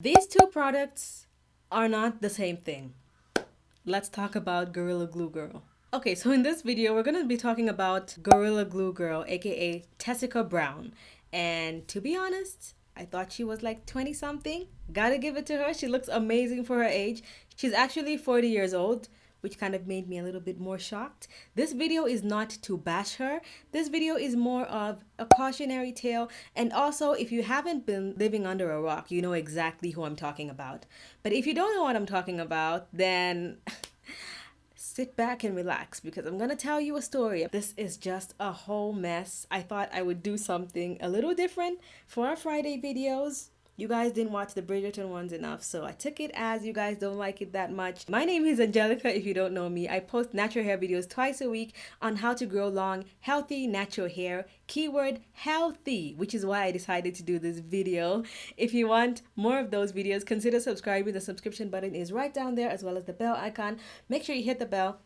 These two products are not the same thing. Let's talk about Gorilla Glue Girl. Okay, so in this video, we're going to be talking about Gorilla Glue Girl, aka Tessica Brown. And to be honest, I thought she was like 20 something. Gotta give it to her. She looks amazing for her age. She's actually 40 years old, which kind of made me a little bit more shocked. This video is not to bash her. This video is more of a cautionary tale. And also, if you haven't been living under a rock, you know exactly who I'm talking about. But if you don't know what I'm talking about, then sit back and relax because I'm gonna tell you a story. This is just a whole mess. I thought I would do something a little different for our Friday videos. You guys didn't watch the Bridgerton ones enough, so I took it as you guys don't like it that much. My name is Angelica, if you don't know me. I post natural hair videos twice a week on how to grow long, healthy, natural hair. Keyword healthy, which is why I decided to do this video. If you want more of those videos, consider subscribing. The subscription button is right down there as well as the bell icon. Make sure you hit the bell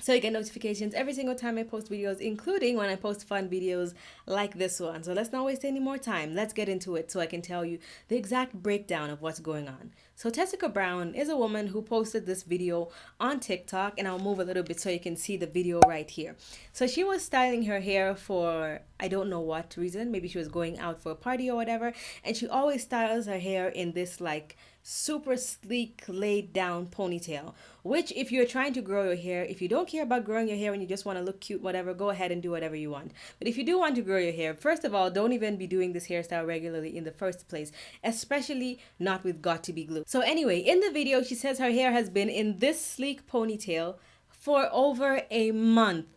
so you get notifications every single time I post videos, including when I post fun videos like this one. So let's not waste any more time. Let's get into it so I can tell you the exact breakdown of what's going on. So Tessica Brown is a woman who posted this video on TikTok, and I'll move a little bit so you can see the video right here. So she was styling her hair for I don't know what reason. Maybe she was going out for a party or whatever, and she always styles her hair in this like super sleek laid down ponytail, which if you're trying to grow your hair, if you don't care about growing your hair and you just want to look cute, whatever, go ahead and do whatever you want. But if you do want to grow your hair, first of all, don't even be doing this hairstyle regularly in the first place, especially not with Got2b glue. So anyway, in the video she says her hair has been in this sleek ponytail for over a month.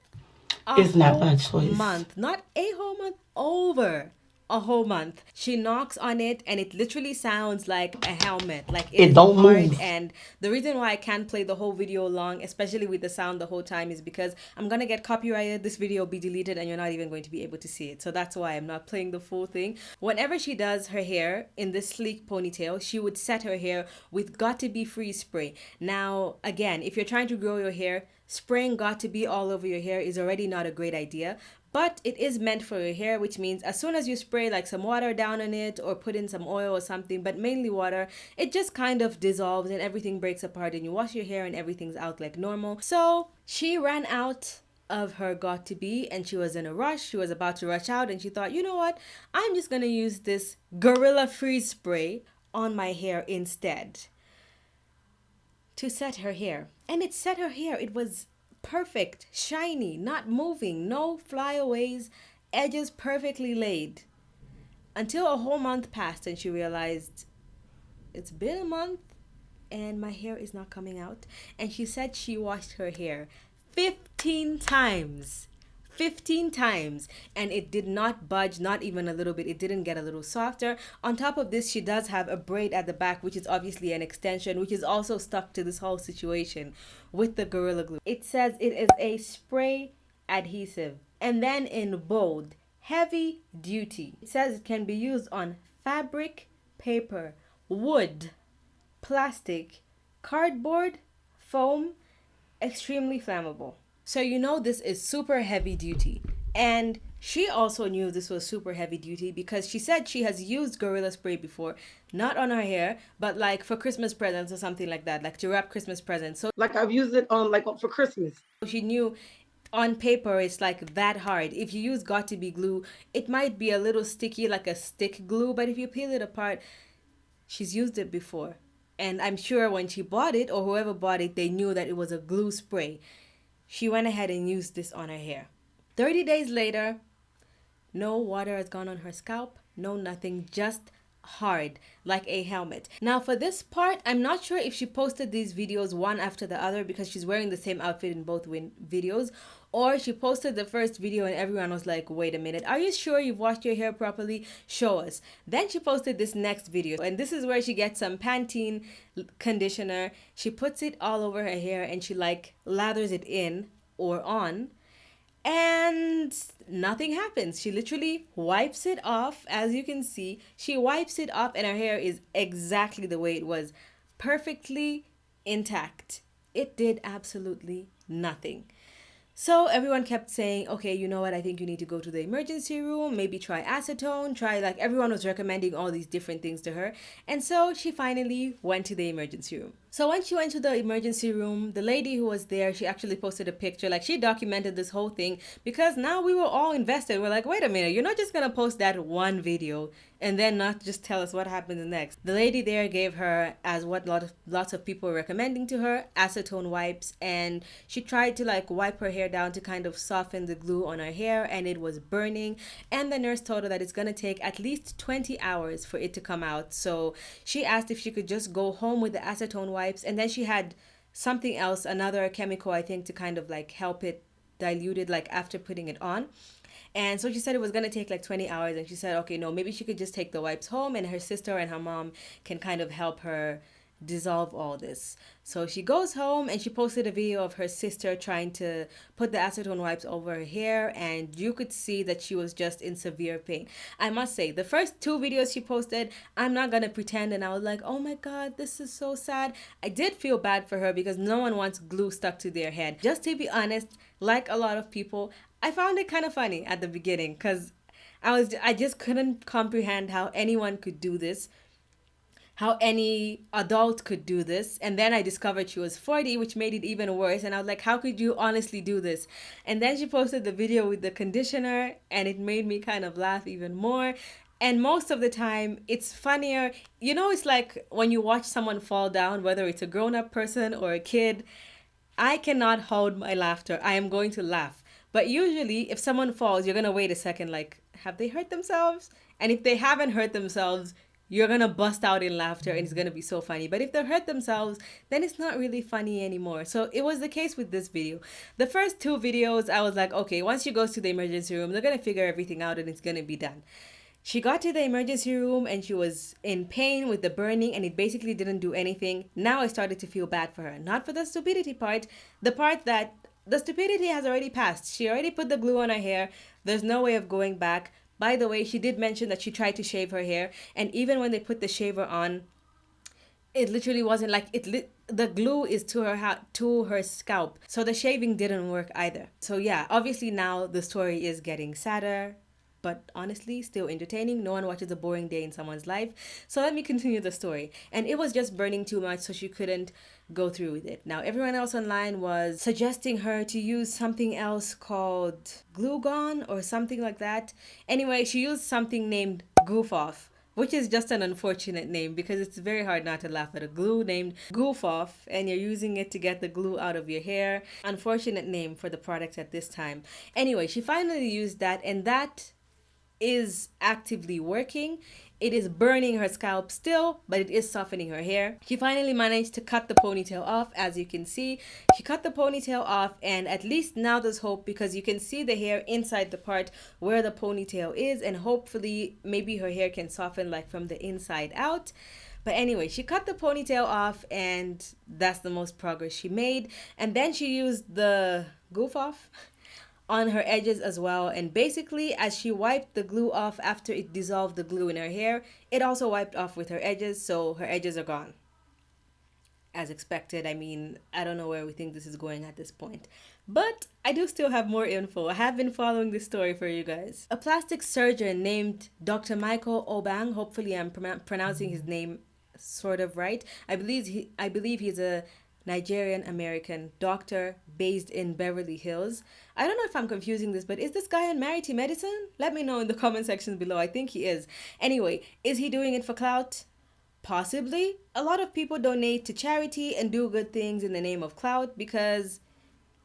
It's not my choice. Month, not a whole month, over a whole month. She knocks on it and it literally sounds like a helmet. Like It don't hard. move. And the reason why I can't play the whole video long, especially with the sound the whole time, is because I'm gonna get copyrighted. This video will be deleted and you're not even going to be able to see it. So that's why I'm not playing the full thing. Whenever she does her hair in this sleek ponytail, she would set her hair with Got2b Freeze Spray. Now, again, if you're trying to grow your hair, spraying Got2b all over your hair is already not a great idea. But it is meant for your hair, which means as soon as you spray like some water down on it or put in some oil or something, but mainly water, it just kind of dissolves and everything breaks apart and you wash your hair and everything's out like normal. So she ran out of her Got2b and she was in a rush. She was about to rush out and she thought, you know what? I'm just going to use this Gorilla Freeze Spray on my hair instead to set her hair. And it set her hair. It was perfect, shiny, not moving, no flyaways, edges perfectly laid. Until a whole month passed and she realized it's been a month and my hair is not coming out. And she said she washed her hair 15 times. 15 times and it did not budge, not even a little bit. It didn't get a little softer. On top of this, she does have a braid at the back, which is obviously an extension, which is also stuck to this whole situation with the Gorilla Glue. It says it is a spray adhesive, and then in bold, heavy duty. It says it can be used on fabric, paper, wood, plastic, cardboard, foam, extremely flammable. So you know this is super heavy duty. And she also knew this was super heavy duty because she said she has used Gorilla Spray before, not on her hair, but like for Christmas presents or something like that, like to wrap Christmas presents. So Like I've used it on like for Christmas. she knew on paper it's like that hard. If you use Got2b glue, it might be a little sticky like a stick glue, but if you peel it apart, she's used it before. And I'm sure when she bought it or whoever bought it, they knew that it was a glue spray. She went ahead and used this on her hair. 30 days later, no water has gone on her scalp, no nothing, just hard like a helmet. Now for this part, I'm not sure if she posted these videos one after the other because she's wearing the same outfit in both videos, or she posted the first video and everyone was like, wait a minute, are you sure you've washed your hair properly? Show us. Then she posted this next video and this is where she gets some Pantene conditioner. She puts it all over her hair and she like lathers it in or on, and nothing happens. She literally wipes it off. As you can see, she wipes it off and her hair is exactly the way it was, perfectly intact. It did absolutely nothing. So everyone kept saying, okay, you know what? I think you need to go to the emergency room, maybe try acetone, try like everyone was recommending all these different things to her. And so she finally went to the emergency room. So when she went to the emergency room, the lady who was there, she actually posted a picture, like she documented this whole thing because now we were all invested. We're like, wait a minute, you're not just gonna post that one video and then not just tell us what happened next. The lady there gave her, as what lots of people were recommending to her, acetone wipes, and she tried to like wipe her hair down to kind of soften the glue on her hair, and it was burning. And the nurse told her that it's gonna take at least 20 hours for it to come out. So she asked if she could just go home with the acetone wipes, and then she had something else, another chemical, I think, to kind of like help it dilute it like after putting it on. And so she said it was going to take like 20 hours. And she said, okay, no, maybe she could just take the wipes home and her sister and her mom can kind of help her dissolve all this. So she goes home and she posted a video of her sister trying to put the acetone wipes over her hair, and you could see that she was just in severe pain. I must say, the first two videos she posted, I'm not gonna pretend and I was like, oh my god, this is so sad. I did feel bad for her because no one wants glue stuck to their head. Just to be honest, like a lot of people, I found it kind of funny at the beginning because I just couldn't comprehend how anyone could do this, how any adult could do this. And then I discovered she was 40, which made it even worse. And I was like, how could you honestly do this? And then she posted the video with the conditioner, and it made me kind of laugh even more. And most of the time, it's funnier. You know, it's like when you watch someone fall down, whether it's a grown up person or a kid, I cannot hold my laughter. I am going to laugh. But usually, if someone falls, you're going to wait a second, like, have they hurt themselves? And if they haven't hurt themselves, you're going to bust out in laughter and it's going to be so funny. But if they hurt themselves, then it's not really funny anymore. So it was the case with this video. The first two videos, I was like, okay, once she goes to the emergency room, they're going to figure everything out and it's going to be done. She got to the emergency room and she was in pain with the burning, and it basically didn't do anything. Now I started to feel bad for her. Not for the stupidity part, the part that the stupidity has already passed. She already put the glue on her hair. There's no way of going back. By the way, she did mention that she tried to shave her hair, and even when they put the shaver on, it literally wasn't like the glue is to her scalp, so the shaving didn't work either. So yeah, obviously now the story is getting sadder, but honestly still entertaining. No one watches a boring day in someone's life. So let me continue the story. And it was just burning too much, so she couldn't go through with it. Now everyone else online was suggesting her to use something else called Glue Gone or something like that. Anyway, she used something named Goof Off, which is just an unfortunate name because it's very hard not to laugh at a glue named Goof Off and you're using it to get the glue out of your hair. Unfortunate name for the product at this time. Anyway, she finally used that, and that is actively working. It is burning her scalp still, but it is softening her hair. She finally managed to cut the ponytail off. As you can see, she cut the ponytail off, and at least now there's hope because you can see the hair inside the part where the ponytail is, and hopefully maybe her hair can soften like from the inside out. But anyway, she cut the ponytail off, and that's the most progress she made. And then she used the Goof Off on her edges as well, and basically as she wiped the glue off after it dissolved the glue in her hair, it also wiped off with her edges, so her edges are gone. As expected. I mean, I don't know where we think this is going at this point. But I do still have more info. I have been following this story for you guys. A plastic surgeon named Dr. Michael Obang, hopefully I'm pronouncing his name sort of right. I believe he's a Nigerian American doctor based in Beverly Hills. I don't know if I'm confusing this, but is this guy on Married to Medicine? Let me know in the comment section below. I think he is. Anyway, is he doing it for clout? Possibly. A lot of people donate to charity and do good things in the name of clout because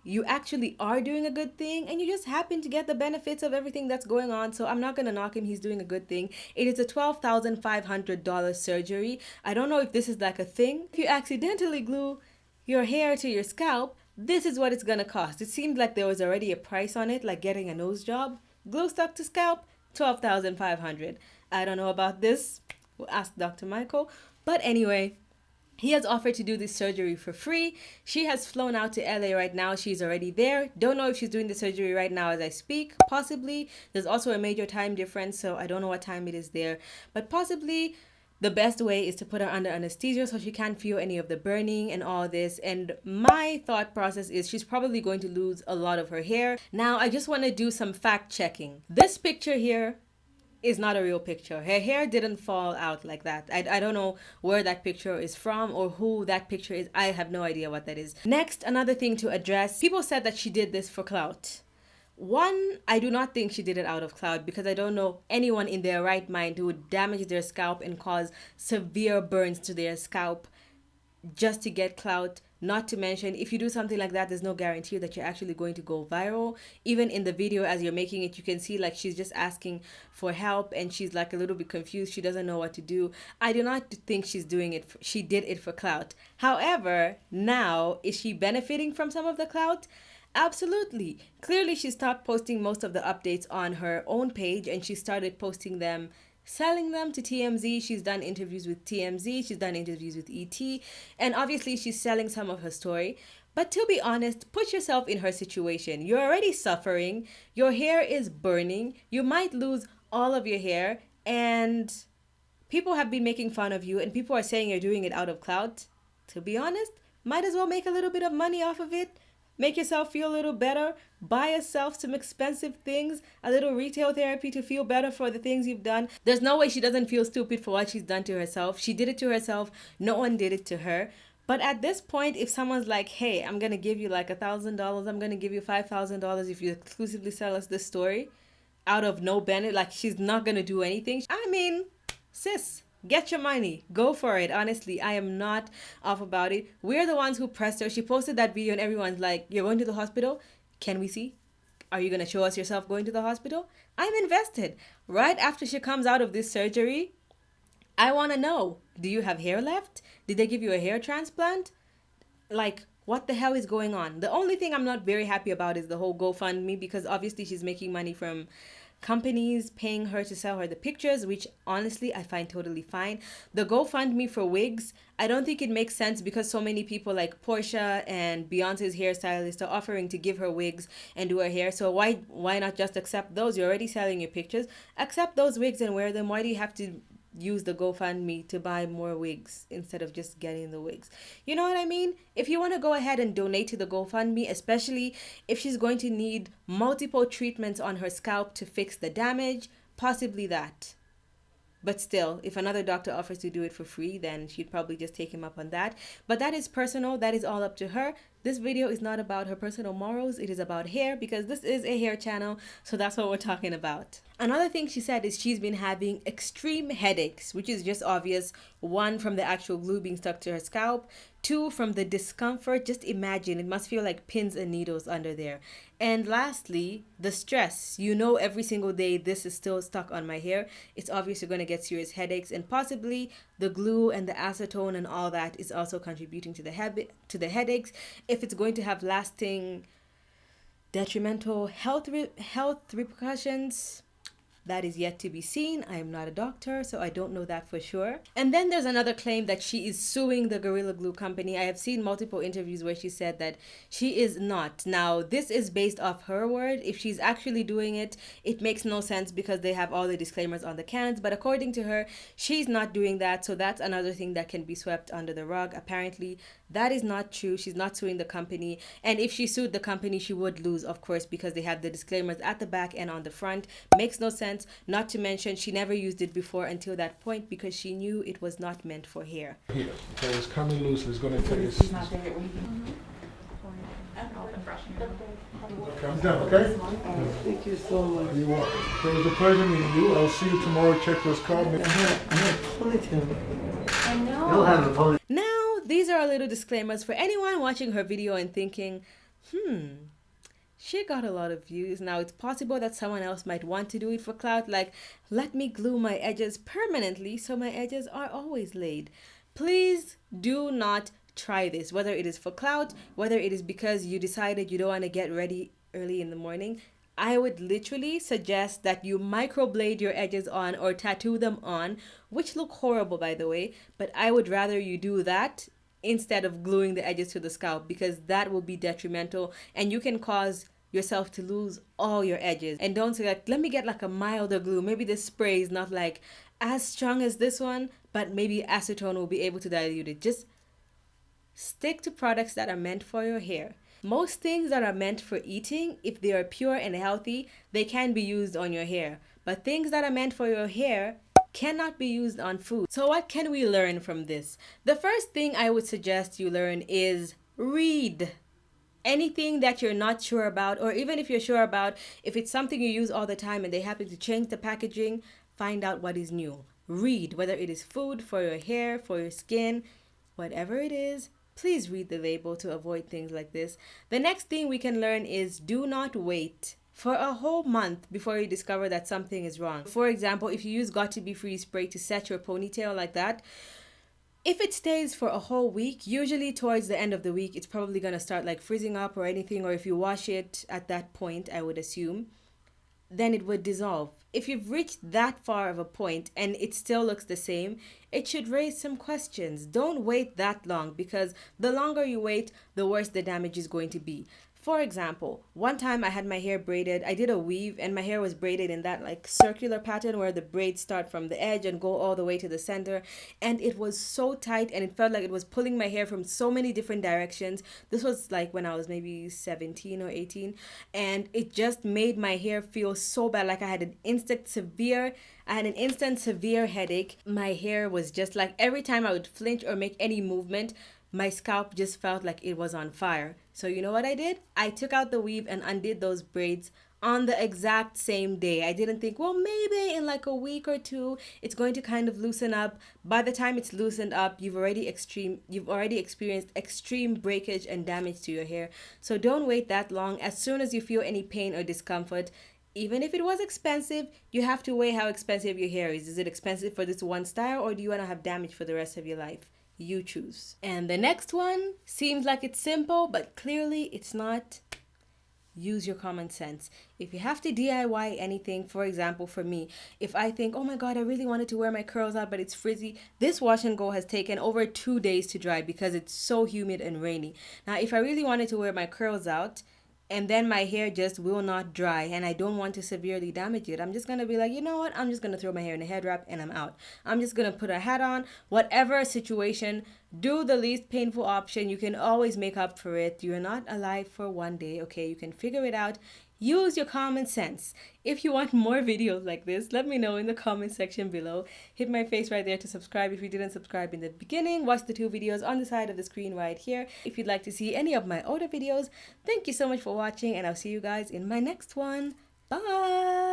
you actually are doing a good thing and you just happen to get the benefits of everything that's going on. So I'm not going to knock him. He's doing a good thing. It is a $12,500 surgery. I don't know if this is like a thing. If you accidentally glue your hair to your scalp, this is what it's gonna cost. It seemed like there was already a price on it, like getting a nose job. Glue stuck to scalp, $12,500. I don't know about this. We'll ask Dr. Michael. But anyway, he has offered to do this surgery for free. She has flown out to LA right now. She's already there. Don't know if she's doing the surgery right now as I speak. Possibly. There's also a major time difference, so I don't know what time it is there. But possibly the best way is to put her under anesthesia so she can't feel any of the burning and all this. And my thought process is she's probably going to lose a lot of her hair. Now, I just want to do some fact checking. This picture here is not a real picture. Her hair didn't fall out like that. I don't know where that picture is from or who that picture is. I have no idea what that is. Next, another thing to address. People said that she did this for clout. One, I do not think she did it out of clout because I don't know anyone in their right mind who would damage their scalp and cause severe burns to their scalp just to get clout. Not to mention, if you do something like that, there's no guarantee that you're actually going to go viral. Even in the video as you're making it, you can see like she's just asking for help and she's like a little bit confused. She doesn't know what to do. I do not think she's doing it. She did it for clout. However, now, is she benefiting from some of the clout? Absolutely. Clearly, she stopped posting most of the updates on her own page and she started posting them, selling them to TMZ. She's done interviews with TMZ. She's done interviews with ET. And obviously, she's selling some of her story. But to be honest, put yourself in her situation. You're already suffering. Your hair is burning. You might lose all of your hair. And people have been making fun of you. And people are saying you're doing it out of clout. To be honest, might as well make a little bit of money off of it. Make yourself feel a little better. Buy yourself some expensive things, a little retail therapy to feel better for the things you've done. There's no way she doesn't feel stupid for what she's done to herself. She did it to herself. No one did it to her. But at this point, if someone's like, hey, I'm going to give you like $1,000, I'm going to give you $5,000 if you exclusively sell us this story out of no benefit, like she's not going to do anything. I mean, sis, get your money. Go for it. Honestly, I am not off about it. We're the ones who pressed her. She posted that video and everyone's like, you're going to the hospital? Can we see? Are you going to show us yourself going to the hospital? I'm invested. Right after she comes out of this surgery, I want to know, do you have hair left? Did they give you a hair transplant? Like, what the hell is going on? The only thing I'm not very happy about is the whole GoFundMe, because obviously she's making money from companies paying her to sell her the pictures, which honestly I find totally fine. The GoFundMe for wigs, I don't think it makes sense because so many people like Portia and Beyonce's hairstylist are offering to give her wigs and do her hair. So why not just accept those? You're already selling your pictures. Accept those wigs and wear them. Why do you have to use the GoFundMe to buy more wigs instead of just getting the wigs? You know what I mean? If you want to go ahead and donate to the GoFundMe, especially if she's going to need multiple treatments on her scalp to fix the damage, possibly that. But still, if another doctor offers to do it for free, then she'd probably just take him up on that. But that is personal. That is all up to her. This video is not about her personal morals. It is about hair because this is a hair channel. So that's what we're talking about. Another thing she said is she's been having extreme headaches, which is just obvious. One, from the actual glue being stuck to her scalp. Two, from the discomfort. Just imagine, it must feel like pins and needles under there. And lastly, the stress. You know, every single day this is still stuck on my hair. It's obvious you're going to get serious headaches, and possibly the glue and the acetone and all that is also contributing to the headaches. If it's going to have lasting detrimental health repercussions, that is yet to be seen. I am not a doctor, so I don't know that for sure. And then there's another claim that she is suing the Gorilla Glue company. I have seen multiple interviews where she said that she is not. Now, this is based off her word. If she's actually doing it, it makes no sense because they have all the disclaimers on the cans. But according to her, she's not doing that. So that's another thing that can be swept under the rug. Apparently, that is not true. She's not suing the company. And if she sued the company, she would lose, of course, because they have the disclaimers at the back and on the front. Makes no sense. Not to mention, she never used it before until that point because she knew it was not meant for hair. Here, okay, it's coming loose. It's going to take us. Okay, I'm done, okay? Thank you so much. You're welcome. It was a pleasure meeting you. I'll see you tomorrow. Check those cards. I had a ponytail. I know. You'll have a ponytail. Now, these are a little disclaimers for anyone watching her video and thinking, she got a lot of views. Now, it's possible that someone else might want to do it for clout, like, let me glue my edges permanently so my edges are always laid. Please do not try this, whether it is for clout, whether it is because you decided you don't want to get ready early in the morning. I would literally suggest that you microblade your edges on or tattoo them on, which look horrible, by the way, but I would rather you do that instead of gluing the edges to the scalp, because that will be detrimental and you can cause yourself to lose all your edges. And don't say like, let me get like a milder glue. Maybe this spray is not like as strong as this one, but maybe acetone will be able to dilute it. Just stick to products that are meant for your hair. Most things that are meant for eating, if they are pure and healthy, they can be used on your hair. But things that are meant for your hair cannot be used on food. So what can we learn from this? The first thing I would suggest you learn is read. Anything that you're not sure about, or even if you're sure about, if it's something you use all the time and they happen to change the packaging, find out what is new. Read, whether it is food for your hair, for your skin, whatever it is. Please read the label to avoid things like this. The next thing we can learn is do not wait for a whole month before you discover that something is wrong. For example, if you use Got to Be Free spray to set your ponytail like that, if it stays for a whole week, usually towards the end of the week, it's probably going to start like freezing up or anything. Or if you wash it at that point, I would assume, then it would dissolve. If you've reached that far of a point and it still looks the same, it should raise some questions. Don't wait that long, because the longer you wait, the worse the damage is going to be. For example, one time I had my hair braided. I did a weave and my hair was braided in that like circular pattern where the braids start from the edge and go all the way to the center. And it was so tight and it felt like it was pulling my hair from so many different directions. This was like when I was maybe 17 or 18. And it just made my hair feel so bad. Like I had an instant severe headache. My hair was just like, every time I would flinch or make any movement, my scalp just felt like it was on fire. So you know what I did? I took out the weave and undid those braids on the exact same day. I didn't think, well, maybe in like a week or two, it's going to kind of loosen up. By the time it's loosened up, you've already experienced extreme breakage and damage to your hair. So don't wait that long. As soon as you feel any pain or discomfort, even if it was expensive, you have to weigh how expensive your hair is. Is it expensive for this one style, or do you want to have damage for the rest of your life? You choose. And the next one seems like it's simple, but clearly it's not. Use your common sense. If you have to DIY anything, for example, for me, if I think, oh my God, I really wanted to wear my curls out, but it's frizzy, this wash and go has taken over 2 days to dry because it's so humid and rainy. Now, if I really wanted to wear my curls out, and then my hair just will not dry and I don't want to severely damage it, I'm just going to be like, you know what? I'm just going to throw my hair in a head wrap and I'm out. I'm just going to put a hat on. Whatever situation, do the least painful option. You can always make up for it. You're not alive for one day, okay? You can figure it out. Use your common sense. If you want more videos like this, let me know in the comment section below. Hit my face right there to subscribe if you didn't subscribe in the beginning. Watch the 2 videos on the side of the screen right here if you'd like to see any of my older videos. Thank you so much for watching, and I'll see you guys in my next one. Bye!